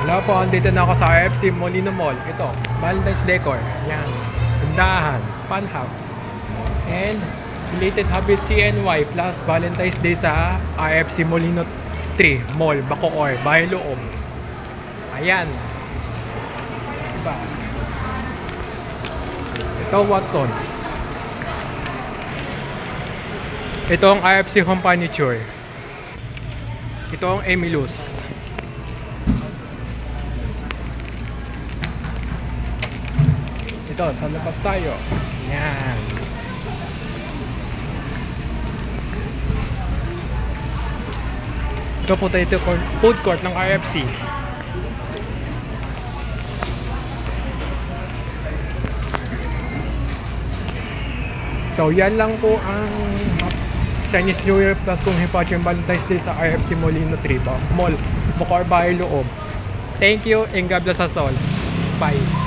Hello po, andito na ako sa IFC Molino Mall. Ito, Valentine's Decor. Yan. Tindahan, fun house. And belated happy CNY plus Valentine's Day sa IFC Molino 3 Mall, Bacoor, Bahay Loob. Ayan. Diba? Ito, Watsons. Ito ang IFC Home Furniture. Ito ang Emilus. Ito, sa labas tayo. Yan. Ito po tayo food court ng IFC. So, yan lang po ang Chinese New Year plus kung Hipachi Valentine's Day sa IFC Molino 3 Mall, Bacoor, Bahay Loob. Thank you and God bless us all. Bye.